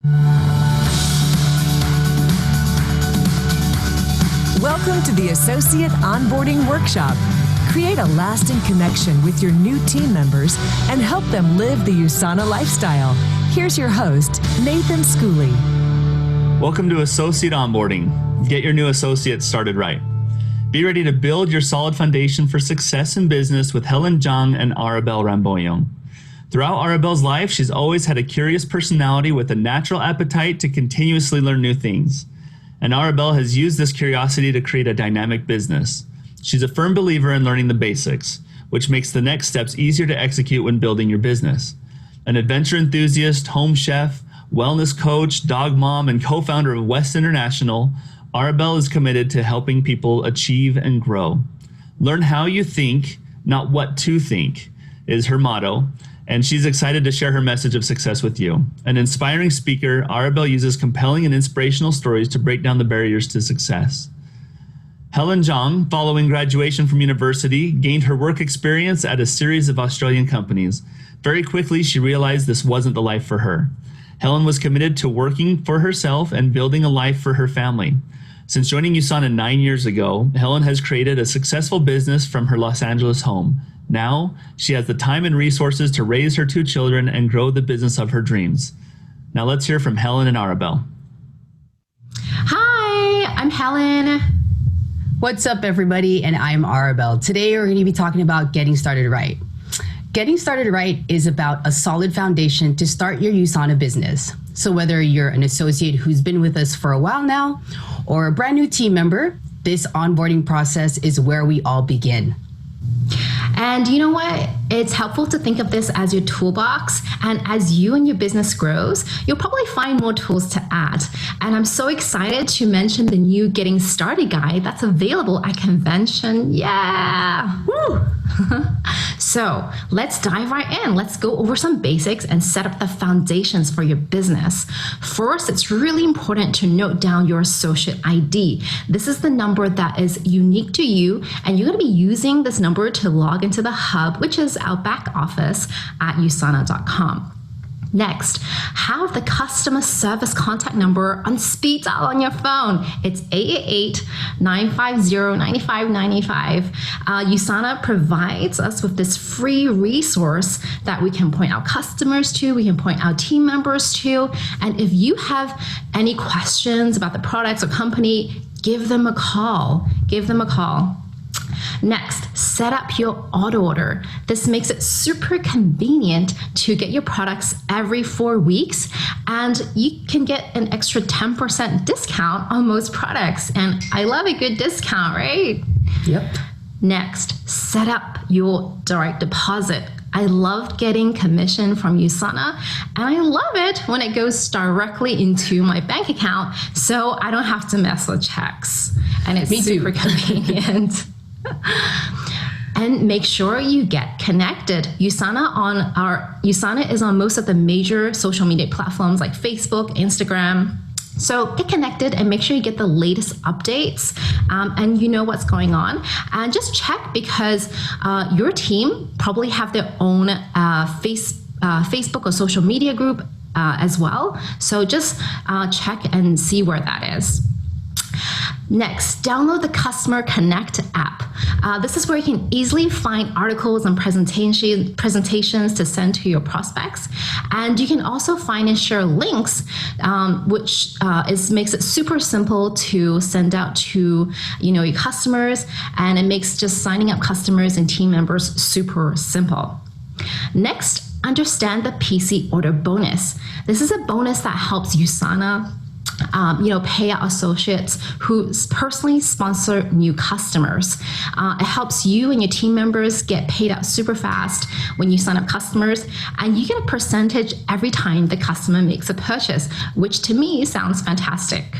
Welcome to the Associate Onboarding Workshop. Create a lasting connection with your new team members and help them live the USANA lifestyle. Here's your host, Nathan Schooley. Welcome to Associate Onboarding. Get your new associates started right. Be ready to build your solid foundation for success in business with Helen Zhang and Arabelle Ramboyon. Throughout Arabelle's life, she's always had a curious personality with a natural appetite to continuously learn new things. And Arabelle has used this curiosity to create a dynamic business. She's a firm believer in learning the basics, which makes the next steps easier to execute when building your business. An adventure enthusiast, home chef, wellness coach, dog mom, and co-founder of West International, Arabelle is committed to helping people achieve and grow. Learn how you think, not what to think, is her motto. And she's excited to share her message of success with you. An inspiring speaker, Arabelle uses compelling and inspirational stories to break down the barriers to success. Helen Zhang, following graduation from university, gained her work experience at a series of Australian companies. Very quickly, she realized this wasn't the life for her. Helen was committed to working for herself and building a life for her family. Since joining USANA 9 years ago, Helen has created a successful business from her Los Angeles home. Now, she has the time and resources to raise her 2 children and grow the business of her dreams. Now let's hear from Helen and Arabelle. Hi, I'm Helen. What's up, everybody? And I'm Arabelle. Today, we're going to be talking about getting started right. Getting started right is about a solid foundation to start your USANA business. So whether you're an associate who's been with us for a while now or a brand new team member, this onboarding process is where we all begin. And you know what? It's helpful to think of this as your toolbox. And as you and your business grows, you'll probably find more tools to add. And I'm so excited to mention the new Getting Started guide that's available at convention. Yeah! Woo! So let's dive right in. Let's go over some basics and set up the foundations for your business. First, it's really important to note down your associate ID. This is the number that is unique to you, and you're going to be using this number to log into the hub, which is our back office at usana.com. Next, have the customer service contact number on speed dial on your phone. It's 888-950-9595. USANA provides us with this free resource that we can point our customers to, we can point our team members to, and if you have any questions about the products or company, give them a call. Give them a call. Next, set up your auto order. This makes it super convenient to get your products every 4 weeks, and you can get an extra 10% discount on most products. And I love a good discount, right? Yep. Next, set up your direct deposit. I love getting commission from USANA, and I love it when it goes directly into my bank account, so I don't have to mess with checks. And it's super convenient. And make sure you get connected. USANA is on most of the major social media platforms like Facebook, Instagram. So get connected and make sure you get the latest updates and you know what's going on. And just check because your team probably have their own Facebook or social media group as well. So just check and see where that is. Next, download the Customer Connect app. This is where you can easily find articles and presentations to send to your prospects. And you can also find and share links, which makes it super simple to send out to your customers, and it makes just signing up customers and team members super simple. Next, understand the PC order bonus. This is a bonus that helps USANA pay out associates who personally sponsor new customers. It helps you and your team members get paid out super fast when you sign up customers, and you get a percentage every time the customer makes a purchase, which to me sounds fantastic.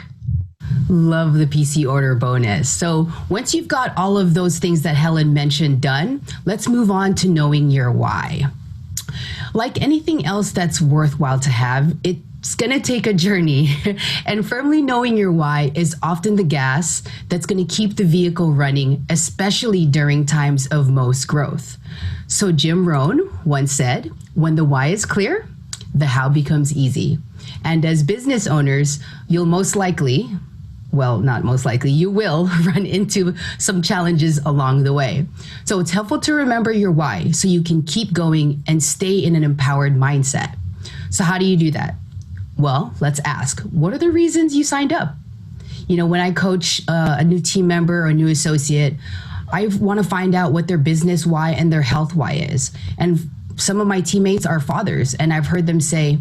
Love the PC order bonus. So once you've got all of those things that Helen mentioned done, let's move on to knowing your why. Like anything else that's worthwhile to have, it's going to take a journey, and firmly knowing your why is often the gas that's going to keep the vehicle running, especially during times of most growth. So Jim Rohn once said, when the why is clear, the how becomes easy. And as business owners, you'll most likely, well, not most likely, you will run into some challenges along the way. So it's helpful to remember your why so you can keep going and stay in an empowered mindset. So how do you do that? Well, let's ask, what are the reasons you signed up? You know, when I coach a new team member or a new associate, I want to find out what their business why and their health why is. And some of my teammates are fathers, and I've heard them say,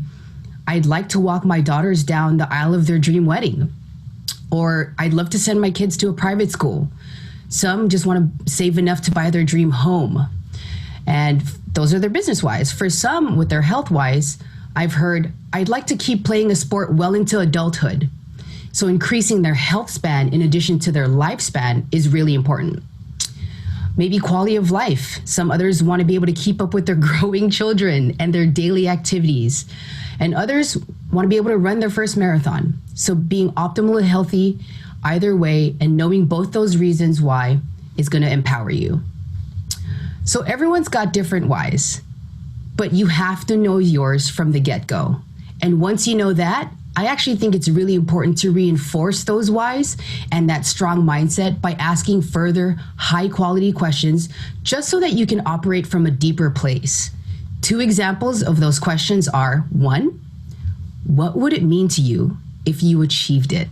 I'd like to walk my daughters down the aisle of their dream wedding. Or I'd love to send my kids to a private school. Some just want to save enough to buy their dream home. And those are their business wise. For some, with their health wise, I've heard, I'd like to keep playing a sport well into adulthood. So increasing their health span in addition to their lifespan is really important. Maybe quality of life. Some others want to be able to keep up with their growing children and their daily activities. And others want to be able to run their first marathon. So being optimally healthy either way and knowing both those reasons why is going to empower you. So everyone's got different whys, but you have to know yours from the get-go. And once you know that, I actually think it's really important to reinforce those whys and that strong mindset by asking further high-quality questions just so that you can operate from a deeper place. 2 examples of those questions are, 1, what would it mean to you if you achieved it?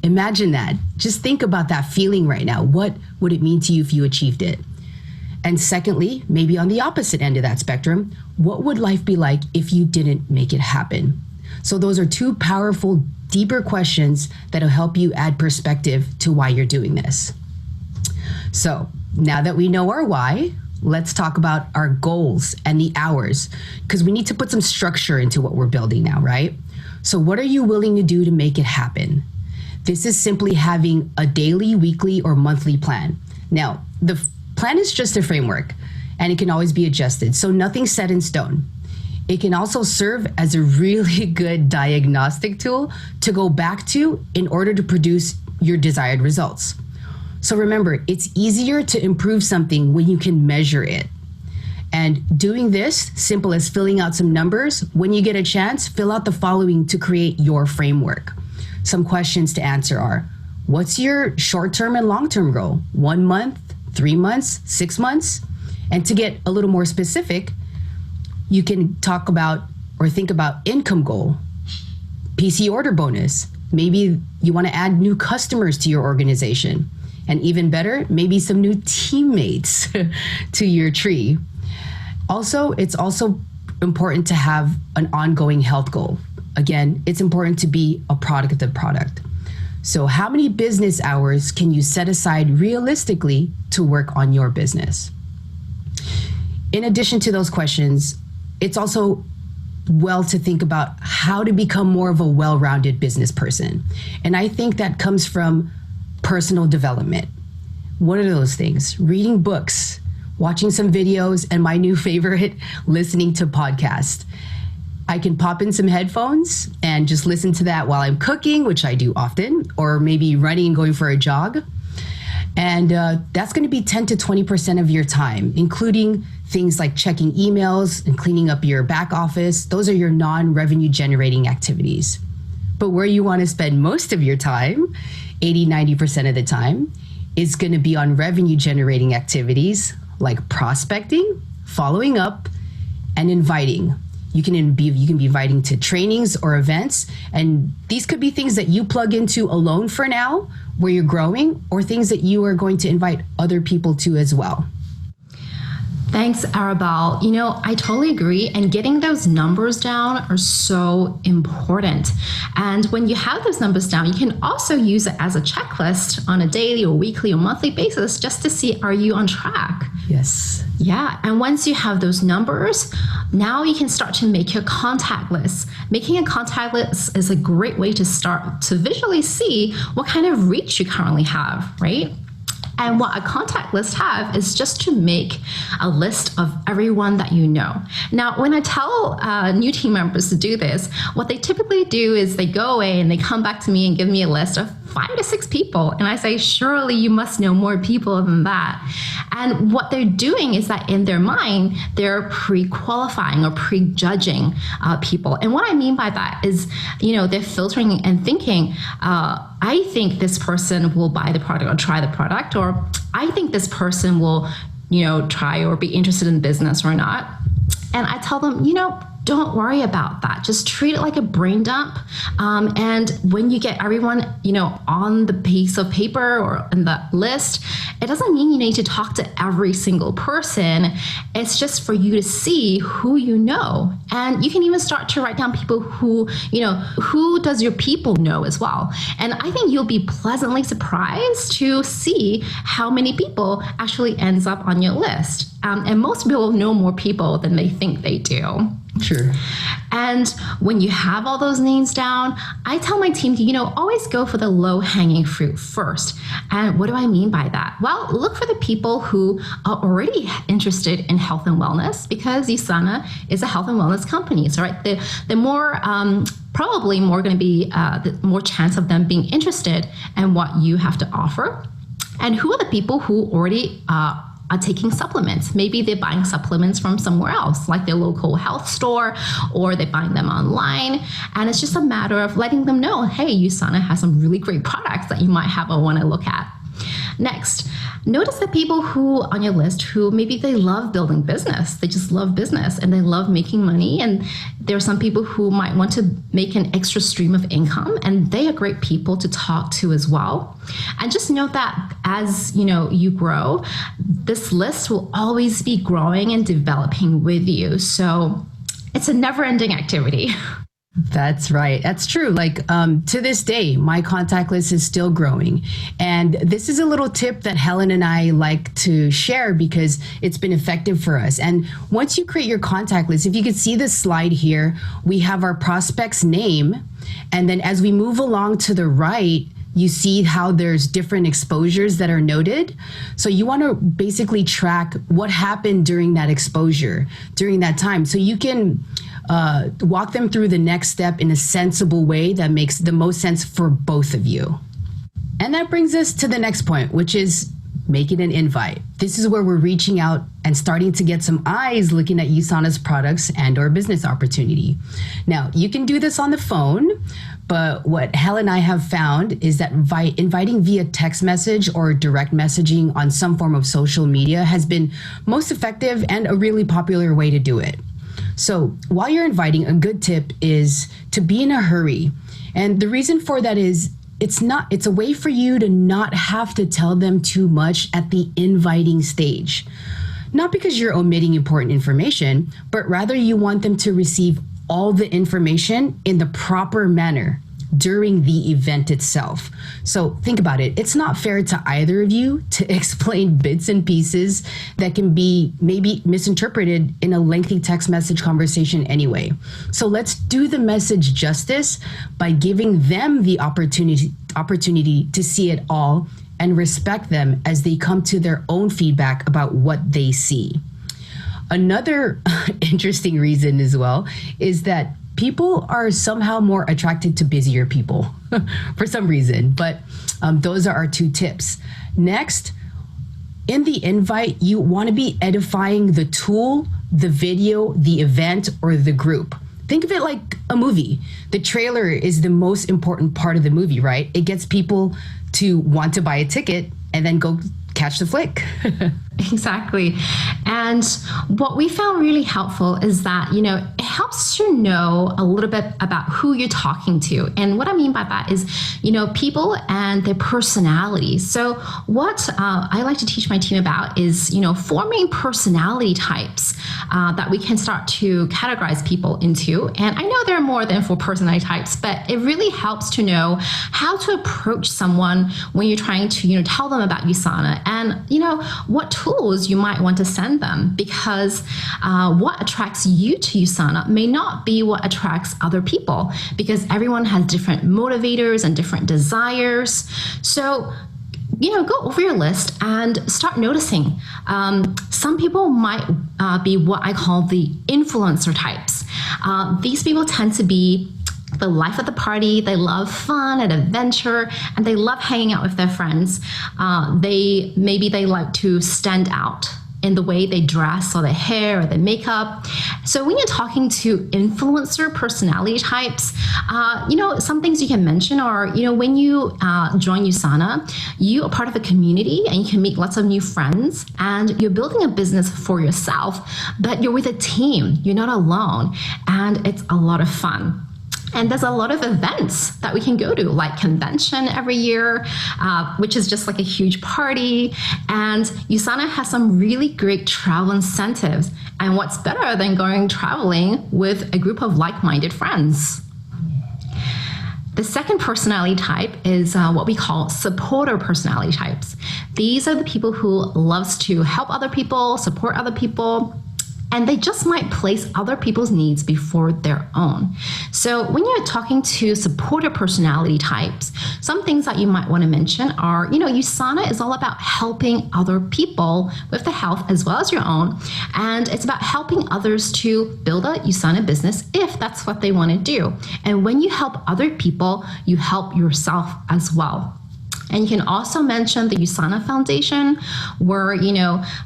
Imagine that. Just think about that feeling right now. What would it mean to you if you achieved it? And secondly, maybe on the opposite end of that spectrum, what would life be like if you didn't make it happen? So those are 2 powerful, deeper questions that'll help you add perspective to why you're doing this. So now that we know our why, let's talk about our goals and the hours, because we need to put some structure into what we're building now, right? So what are you willing to do to make it happen? This is simply having a daily, weekly, or monthly plan. Now, the plan is just a framework, and it can always be adjusted, so nothing's set in stone. It can also serve as a really good diagnostic tool to go back to in order to produce your desired results. So remember, it's easier to improve something when you can measure it. And doing this, simple as filling out some numbers, when you get a chance, fill out the following to create your framework. Some questions to answer are, what's your short-term and long-term goal? 1 month, 3 months, 6 months? And to get a little more specific, you can talk about or think about income goal, PC order bonus. Maybe you want to add new customers to your organization. And even better, maybe some new teammates to your tree. Also, it's also important to have an ongoing health goal. Again, it's important to be a product of the product. So how many business hours can you set aside realistically to work on your business? In addition to those questions, it's also well to think about how to become more of a well-rounded business person. And I think that comes from personal development. What are those things? Reading books, watching some videos, and my new favorite, listening to podcasts. I can pop in some headphones and just listen to that while I'm cooking, which I do often, or maybe running and going for a jog. And that's going to be 10 to 20% of your time, including things like checking emails and cleaning up your back office. Those are your non-revenue generating activities. But where you want to spend most of your time, 80, 90% of the time, is going to be on revenue generating activities like prospecting, following up, and inviting. You can be inviting to trainings or events, and these could be things that you plug into alone for now, where you're growing, or things that you are going to invite other people to as well. Thanks, Arabelle. You know, I totally agree. And getting those numbers down are so important. And when you have those numbers down, you can also use it as a checklist on a daily or weekly or monthly basis just to see, are you on track? Yes. Yeah. And once you have those numbers, now you can start to make your contact list. Making a contact list is a great way to start to visually see what kind of reach you currently have, right? And what a contact list have is just to make a list of everyone that you know. Now, when I tell new team members to do this, what they typically do is they go away and they come back to me and give me a list of 5 to 6 people. And I say, surely you must know more people than that. And what they're doing is that in their mind, they're pre-qualifying or prejudging people. And what I mean by that is, they're filtering and thinking, I think this person will buy the product or try the product, or I think this person will, try or be interested in business or not. And I tell them, don't worry about that. Just treat it like a brain dump. And when you get everyone, on the piece of paper or in the list, it doesn't mean you need to talk to every single person. It's just for you to see who you know. And you can even start to write down people who does your people know as well. And I think you'll be pleasantly surprised to see how many people actually ends up on your list. And most people know more people than they think they do. Sure. And when you have all those names down, I tell my team to, always go for the low-hanging fruit first. And what do I mean by that? Well, look for the people who are already interested in health and wellness, because USANA is a health and wellness company. So, right, the more probably more going to be the more chance of them being interested in what you have to offer. And who are the people who already are taking supplements? Maybe they're buying supplements from somewhere else, like their local health store, or they're buying them online. And it's just a matter of letting them know, hey, USANA has some really great products that you might have a want to look at. Next, notice the people who on your list who maybe they love building business. They just love business and they love making money. And there are some people who might want to make an extra stream of income, and they are great people to talk to as well. And just note that as you grow, this list will always be growing and developing with you. So it's a never-ending activity. That's right. That's true. To this day, my contact list is still growing. And this is a little tip that Helen and I like to share because it's been effective for us. And once you create your contact list, if you could see this slide here, we have our prospect's name. And then as we move along to the right, you see how there's different exposures that are noted. So you want to basically track what happened during that exposure, during that time. So you can walk them through the next step in a sensible way that makes the most sense for both of you. And that brings us to the next point, which is making an invite. This is where we're reaching out and starting to get some eyes looking at USANA's products and or business opportunity. Now, you can do this on the phone, but what Helen and I have found is that inviting via text message or direct messaging on some form of social media has been most effective and a really popular way to do it. So while you're inviting, a good tip is to be in a hurry. And the reason for that is it's a way for you to not have to tell them too much at the inviting stage. Not because you're omitting important information, but rather you want them to receive all the information in the proper manner during the event itself. So think about it. It's not fair to either of you to explain bits and pieces that can be maybe misinterpreted in a lengthy text message conversation anyway. So let's do the message justice by giving them the opportunity to see it all and respect them as they come to their own feedback about what they see. Another interesting reason as well is that people are somehow more attracted to busier people for some reason, but those are our 2 tips. Next, in the invite, you want to be edifying the tool, the video, the event, or the group. Think of it like a movie. The trailer is the most important part of the movie, right? It gets people to want to buy a ticket and then go catch the flick. Exactly. And what we found really helpful is that, it helps to know a little bit about who you're talking to. And what I mean by that is, people and their personalities. So what I like to teach my team about is, forming personality types that we can start to categorize people into. And I know there are more than 4 personality types, but it really helps to know how to approach someone when you're trying to, tell them about USANA and, what tools you might want to send them, because what attracts you to USANA may not be what attracts other people, because everyone has different motivators and different desires. So go over your list and start noticing. Some people might be what I call the influencer types. These people tend to be the life of the party. They love fun and adventure, and they love hanging out with their friends. They like to stand out in the way they dress or their hair or their makeup. So when you're talking to influencer personality types, some things you can mention are, when you join USANA, you are part of a community and you can meet lots of new friends, and you're building a business for yourself, but you're with a team. You're not alone, and it's a lot of fun. And there's a lot of events that we can go to, like convention every year, which is just like a huge party. And USANA has some really great travel incentives. And what's better than going traveling with a group of like-minded friends? The second personality type is what we call supporter personality types. These are the people who loves to help other people, support other people, and they just might place other people's needs before their own. So when you're talking to supporter personality types, some things that you might want to mention are, USANA is all about helping other people with their health as well as your own. And it's about helping others to build a USANA business if that's what they want to do. And when you help other people, you help yourself as well. And you can also mention the USANA Foundation, where,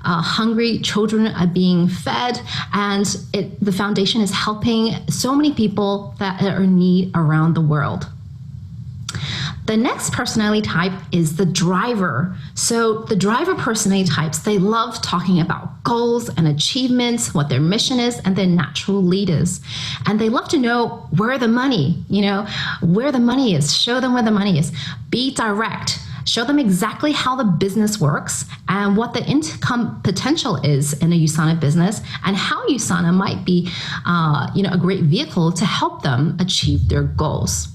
hungry children are being fed, and the foundation is helping so many people that are in need around the world. The next personality type is the driver. So the driver personality types, they love talking about goals and achievements, what their mission is, and they're natural leaders. And they love to know where the money is. Show them where the money is. Be direct. Show them exactly how the business works and what the income potential is in a USANA business, and how USANA might be a great vehicle to help them achieve their goals.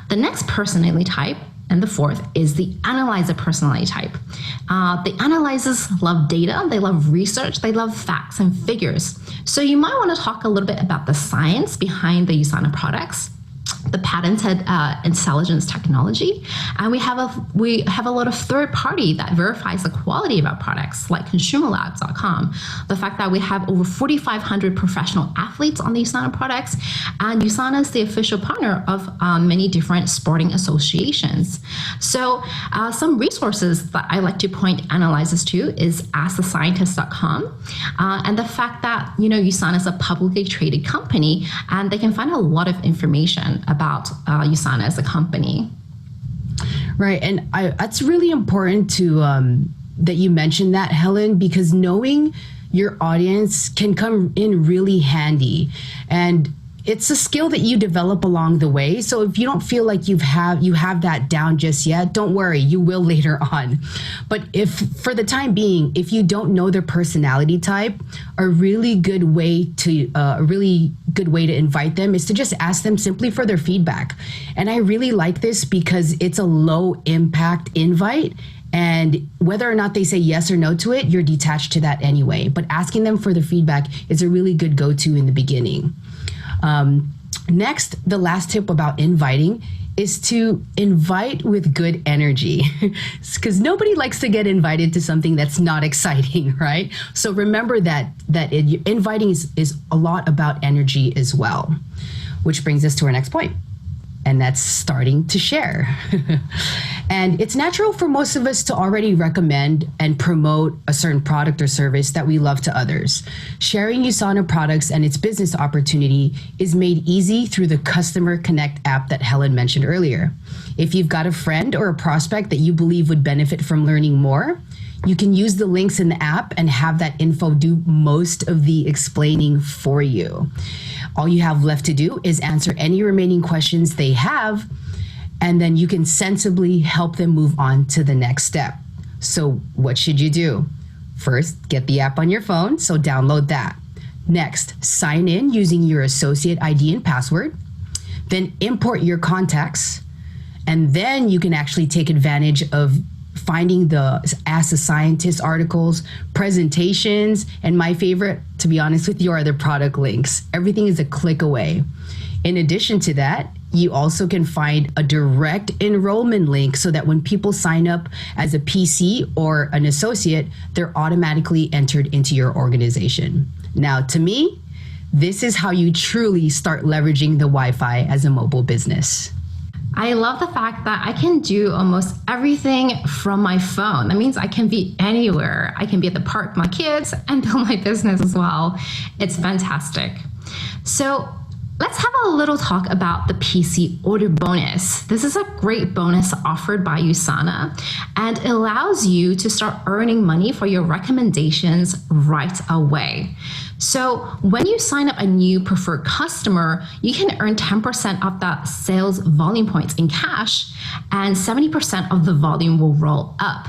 The next personality type, and the fourth, is the analyzer personality type. The analyzers love data, they love research, they love facts and figures. So you might want to talk a little bit about the science behind the USANA products, the patented intelligence technology, and we have a lot of third party that verifies the quality of our products, like consumerlabs.com. The fact that we have over 4,500 professional athletes on the USANA products, and USANA is the official partner of many different sporting associations. So some resources that I like to point analyzers to is askthescientist.com, and the fact that USANA is a publicly traded company, and they can find a lot of information about USANA as a company. Right, and that's really important to that you mentioned that, Helen, because knowing your audience can come in really handy, and it's a skill that you develop along the way. So if you don't feel like you have that down just yet, don't worry, you will later on. But if for the time being, if you don't know their personality type, a really good way to invite them is to just ask them simply for their feedback. And I really like this because it's a low impact invite. And whether or not they say yes or no to it, you're detached to that anyway. But asking them for their feedback is a really good go-to in the beginning. Next, the last tip about inviting is to invite with good energy, because nobody likes to get invited to something that's not exciting, right? So remember that inviting is a lot about energy as well, which brings us to our next point. And that's starting to share. And it's natural for most of us to already recommend and promote a certain product or service that we love to others. Sharing USANA products and its business opportunity is made easy through the Customer Connect app that Helen mentioned earlier. If you've got a friend or a prospect that you believe would benefit from learning more, you can use the links in the app and have that info do most of the explaining for you. All you have left to do is answer any remaining questions they have, and then you can sensibly help them move on to the next step. So what should you do? First, get the app on your phone, so download that. Next, sign in using your associate ID and password. Then import your contacts, and then you can actually take advantage of finding the Ask the Scientist articles, presentations, and my favorite, to be honest with you, are the product links. Everything is a click away. In addition to that, You also can find a direct enrollment link so that when people sign up as a PC or an associate, they're automatically entered into your organization. Now, to me, this is how you truly start leveraging the Wi-Fi as a mobile business. I love the fact that I can do almost everything from my phone. That means I can be anywhere. I can be at the park with my kids and build my business as well. It's fantastic. So let's have a little talk about the PC order bonus. This is a great bonus offered by USANA, and it allows you to start earning money for your recommendations right away. So when you sign up a new preferred customer, you can earn 10% of that sales volume points in cash, and 70% of the volume will roll up.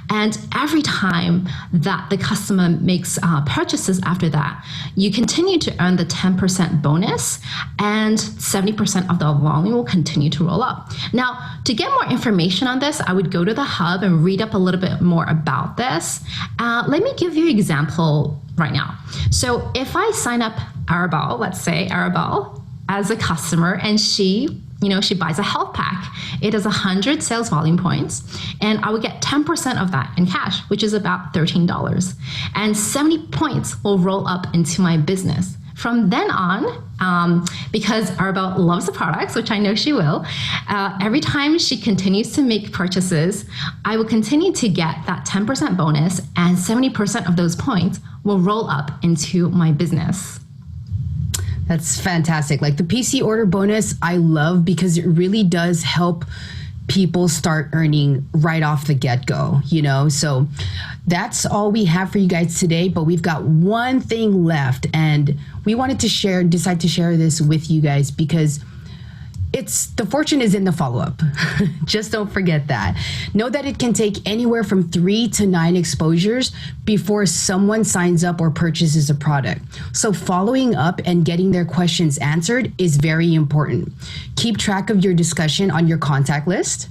And every time that the customer makes purchases after that, you continue to earn the 10% bonus, and 70% of the volume will continue to roll up. Now, to get more information on this, I would go to the hub and read up a little bit more about this. Let me give you an example right now. So if I sign up Arabelle, let's say Arabelle, as a customer, and she buys a health pack. It is 100 sales volume points, and I would get 10% of that in cash, which is about $13. And 70 points will roll up into my business. From then on, because Arabelle loves the products, which I know she will, every time she continues to make purchases, I will continue to get that 10% bonus, and 70% of those points will roll up into my business. That's fantastic. Like the PC order bonus, I love because it really does help people start earning right off the get-go, So that's all we have for you guys today, but we've got one thing left, and we wanted to decide to share this with you guys because the fortune is in the follow-up. Just don't forget that. Know that it can take anywhere from 3 to 9 exposures before someone signs up or purchases a product. So following up and getting their questions answered is very important. Keep track of your discussion on your contact list.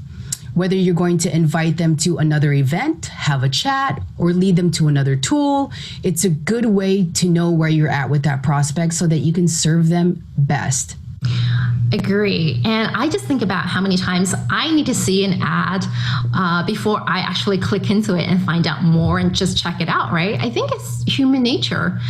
Whether you're going to invite them to another event, have a chat, or lead them to another tool, it's a good way to know where you're at with that prospect so that you can serve them best. Agree. And I just think about how many times I need to see an ad before I actually click into it and find out more and just check it out, right? I think it's human nature.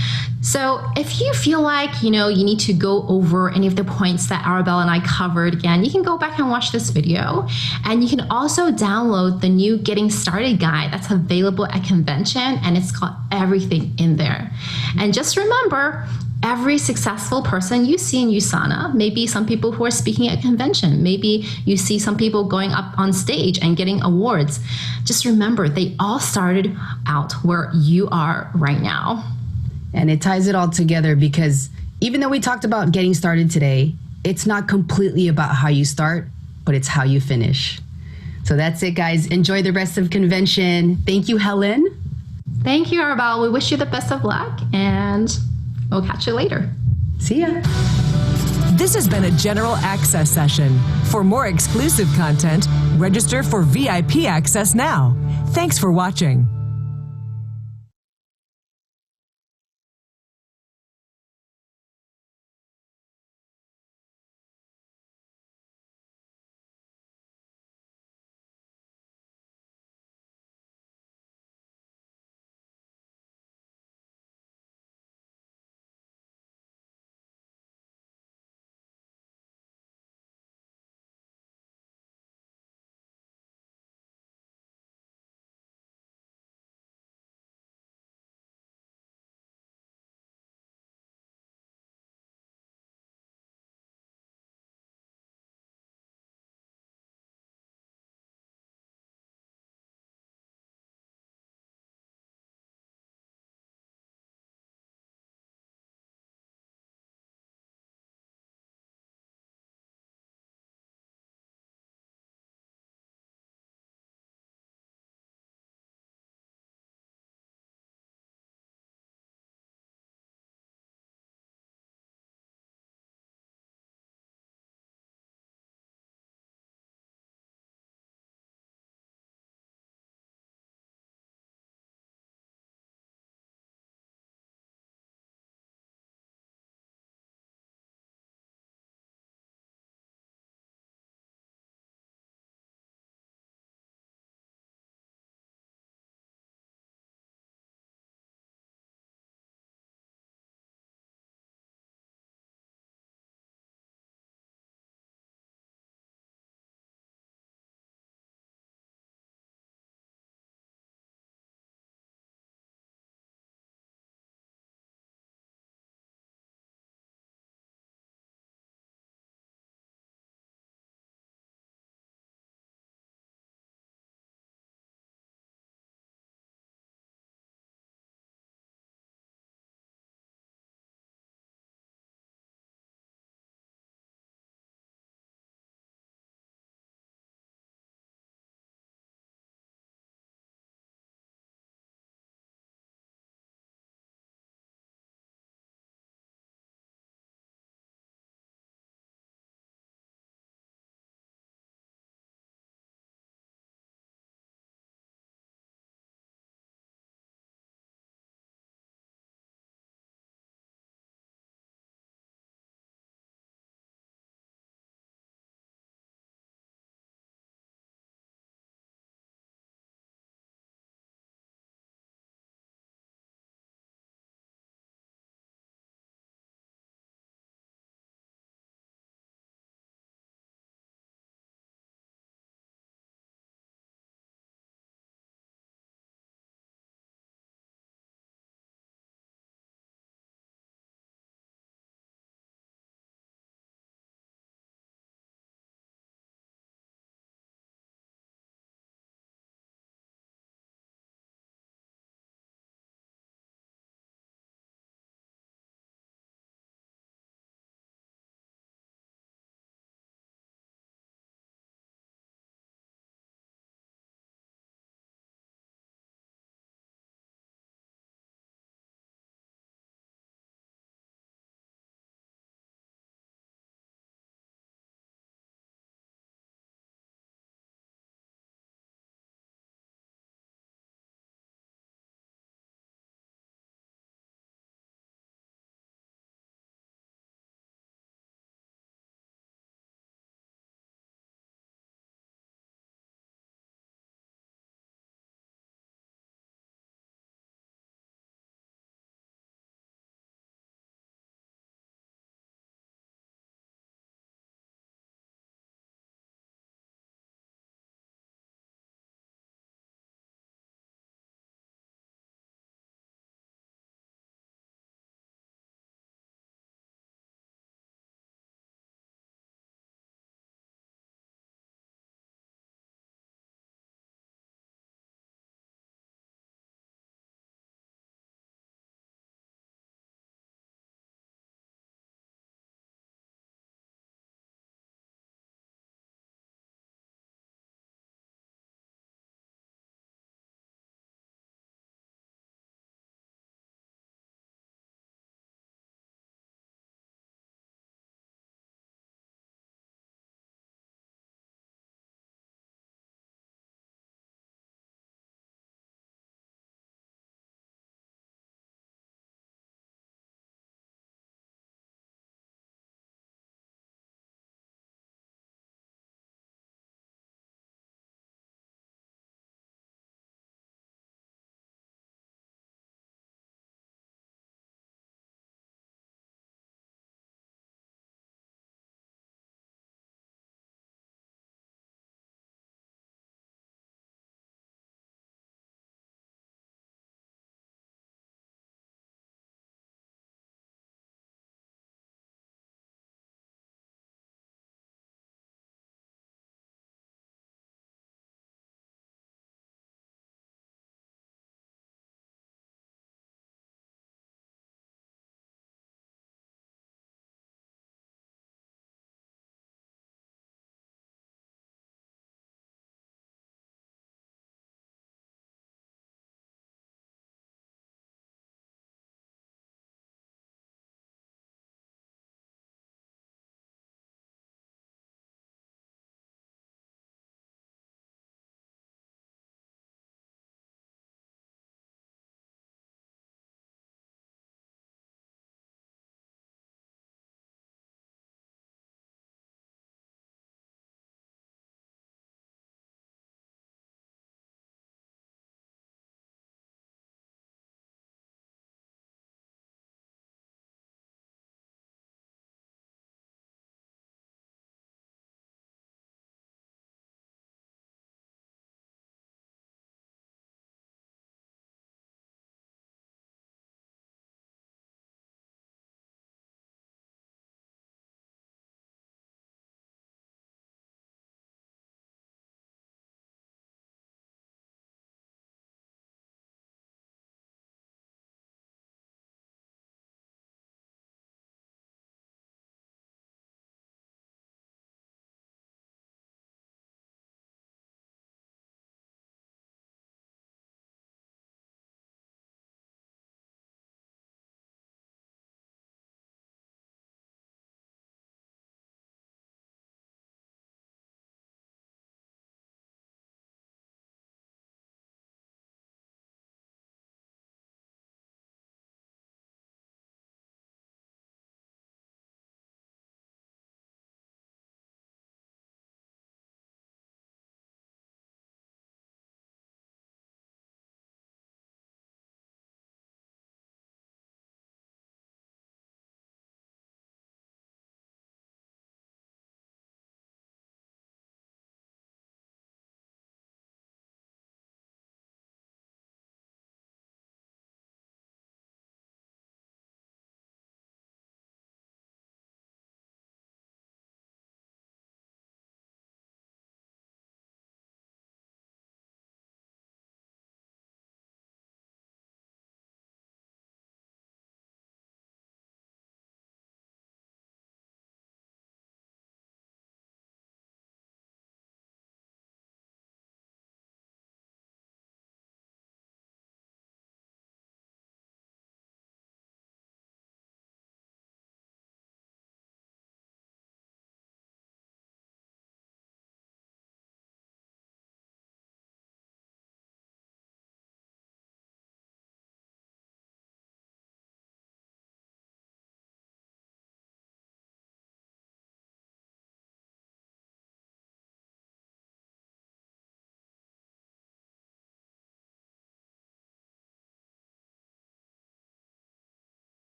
So if you feel like, you need to go over any of the points that Arabelle and I covered again, you can go back and watch this video. And you can also download the new Getting Started guide that's available at convention, and it's got everything in there. And just remember, every successful person you see in USANA, maybe some people who are speaking at convention, maybe you see some people going up on stage and getting awards. Just remember, they all started out where you are right now. And it ties it all together because even though we talked about getting started today, it's not completely about how you start, but it's how you finish. So that's it, guys. Enjoy the rest of convention. Thank you, Helen. Thank you, Arabelle. We wish you the best of luck, and we'll catch you later. See ya. This has been a general access session. For more exclusive content, register for VIP access now. Thanks for watching.